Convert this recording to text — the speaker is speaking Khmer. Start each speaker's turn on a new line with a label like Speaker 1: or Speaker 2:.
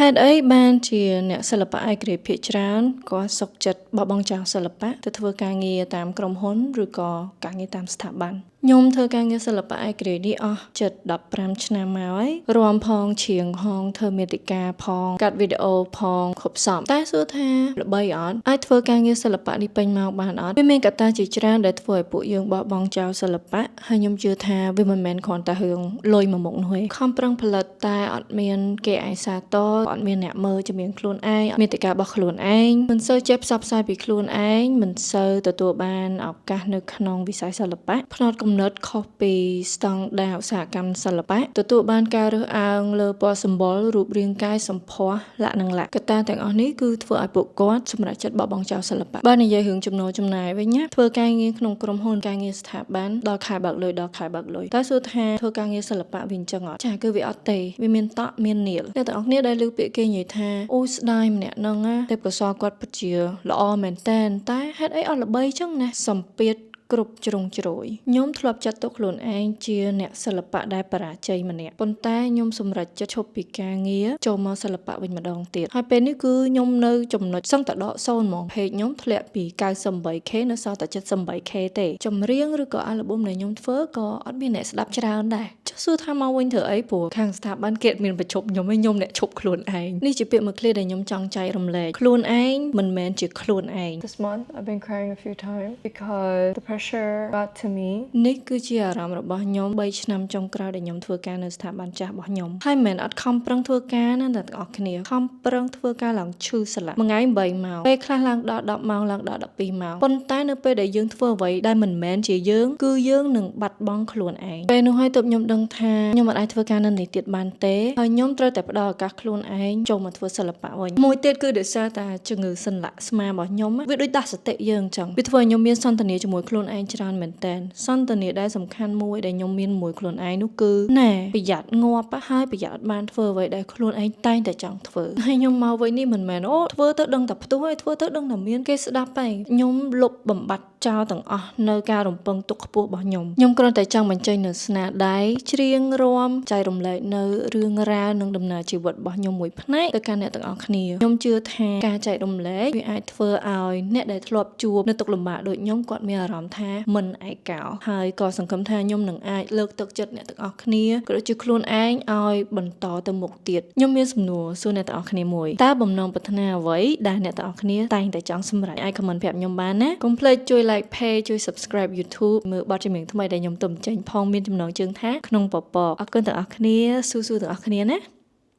Speaker 1: ហេតុអីបានជាអ្នកសិល្បៈឯករាជ្យភាគច្រើនក៏សុខចិត្តបោះបង់ចោលសិល្បៈទៅធ្វើការងារតាមក្រុមហ៊ុនឬក៏ការងារតាមស្ថាប័នខ្ញុំធ្វើការងារសិល្បៈឯករាជ្យនេះអស់ជិត15ឆ្នាំមកហើយរួមផងច្រៀងផងធ្វើមាតិកាផងកាត់វីដេអូផងគ្រប់សពតែសួរថាល្បីអត់អាចធ្វើការងារសិល្បៈនេះពេញមកបានអត់វាមានកត្តាជាច្រើនដែលធ្វើឲ្យពួកយើងបោះបង់ចោលសិល្បៈហើយខ្ញុំជឿថាវាមិនមែនគ្រាន់តែរឿងលុយមួយមុខនោះទេខំប្រឹងផលិតតែអត់មានគេឯសាទរអត់មានអ្នកមើលជំនាញខ្លួនឯងមាតិការបស់ខ្លួនឯងមិនសូវចេះផ្សព្វផ្សាយពីខ្លួនឯងមិនសូវទទួលបានឱកាសនៅក្នុងវិស័យសិល្បៈផ្នត់គំនិតខុសពីស្តង់ដារឧស្សាហកម្មសិល្បៈទទួលបានការរើសអើងលើពណ៌សម្បុររូបរាងកាយសម្ផស្សលក្ខណៈកត្តាទាំងអស់នេះគឺធ្វើឲ្យពួកគាត់សម្រេចចិត្តបោះបង់ចោលសិល្បៈបើនិយាយរឿងចំណូលចំណាយវិញណាធ្វើការងារក្នុងក្រុមហ៊ុនការងារស្ថាប័នដល់ខែបើកលុយតែសួរថាធ្វើការងារសិល្បៈវិញចឹងអត់ចាគឺវាអត់ទេវាមានតក់មាននាលអ្នកទាំងអស់គ្នាដែលឮពាក្យគេនិយាយថាអូស្ដាយម្នាក់ហ្នឹងណាទេពកោសល្យគាត់ពិតជាល្អមែនតែហេតុអីអត់ល្បីចឹងណាសម្ពាធគ្រប់ជ្រុងជ្រោយខ្ញុំធ្លាប់ចាត់ទុកខ្លួនឯងជាអ្នកសិល្បៈដែលបរាជ័យម្នាក់ប៉ុន្តែខ្ញុំសម្រេចចិត្តឈប់ពីការងារចូលមកសិល្បៈវិញម្ដងទៀតហើយពេលនេះគឺខ្ញុំនៅចំណុចសឹងតែដក0ហ្មង page ខ្ញុំធ្លាក់ពី 98k នៅសល់តែ 78k ទេចម្រៀងឬក៏អាល់ប៊ុមដែលខ្ញុំធ្វើក៏អត់មានអ្នកស្ដាប់ច្រើនដែរចុះសួរថាមកវិញធ្វើអីព្រោះខាងស្ថាប័នគេមានបញ្ឈប់ខ្ញុំឯងខ្ញុំអ្នកឈប់ខ្លួនឯងនេះជាពាក្យមួយឃ្លាដែលខ្ញុំចង់ចែករំលែកខ្លួនឯងមិនមែនជាខ្លួនឯង
Speaker 2: This month I've been crying a few times because the pressure got to me
Speaker 1: នេះគឺជាអារម្មណ៍របស់ខ្ញុំ3ឆ្នាំចុងក្រោយដែលខ្ញុំធ្វើការនៅស្ថាប័នចាស់របស់ខ្ញុំហើយមិនមែនអត់ខំប្រឹងធ្វើការណាតែទាំងអស់គ្នាខំប្រឹងធ្វើការឡើងឈឺស្លាប់មួយថ្ងៃ8ម៉ោងពេលខ្លះឡើងដល់10ម៉ោងឡើងដល់12ម៉ោងប៉ុន្តែនៅពេលដែលយើងធ្វើអ្វីដែលមិនមែនជាយើងគឺយើងនឹងបាត់បង់ខ្លួនឯងពេលនោះហើយទើបខ្ញុំដឹងថាខ្ញុំមិនអាចធ្វើការនៅនេះទៀតបានទេហើយខ្ញុំត្រូវតែផ្ដល់ឱកាសខ្លួនឯងចូលមកធ្វើសិល្បៈវិញមួយទៀតគឺដោយសារតែជំងឺសន្លាក់ស្មារបស់ខ្ញុំវាដូចដាស់សតិយើងអញ្ចឹងវាធ្វើឲ្យខ្ញុំមានសន្តានាជាមួយខ្លួនឯងច្រើនមែនតើសន្តានាដែលសំខាន់មួយដែលខ្ញុំមានមួយខ្លួនឯងនោះគឺណែប្រយ័ត្នងាប់ហើយប្រយ័ត្នអត់បានធ្វើអ្វីដែលខ្លួនឯងតែងតែចង់ធ្វើហើយខ្ញុំមកវិញនេះមិនមែនអូធ្វើទៅដឹងតែផ្ទុះហើយធ្វើទៅដឹងតែមានគេស្ដាប់ហើយខ្ញុំលុបបំបត្តិចោលទាំងអស់នៅការរំពឹងទុកខ្ពស់របស់ខ្ញុំគ្រាន់តែចង់បញ្ចេញនៅស្នាដៃច្រៀងរាំចែករំលែកនៅរឿងរ៉ាវនិងដំណើរជីវិតរបស់ខ្ញុំមួយផ្នែកទៅកាន់អ្នកទាំងអស់គ្នាខ្ញុំជឿថាការចែករំលែកវាអាចធ្វើឲ្យអ្នកដែលធ្លាប់ជួបនៅទុក្ខលំបាកដូចខ្ញុំគាត់មានអារម្មណ៍ថាមិនឯកោហើយក៏សង្ឃឹមថាខ្ញុំនឹងអាចលើកទឹកចិត្តអ្នកទាំងអស់គ្នាក៏ដូចជាខ្លួនឯងឲ្យបន្តទៅមុខទៀតខ្ញុំមានសំណួរសួរអ្នកទាំងអស់គ្នាមួយតើបំណងប្រាថ្នាអ្វីដែលអ្នកទាំងអស់គ្នាតែងតែចង់សម្រេចអាច comment ប្រាប់ខ្ញុំបានណាកុំភ្លេចជួយ like page ជួយ subscribe YouTube មើលបទចម្រៀងថ្មីដែលខ្ញុំទុំចេញផងមានចំណងជើងថាក្នុងពពកអរគុណទាំងអស់គ្នាស៊ូៗទាំងអស់គ្នាណា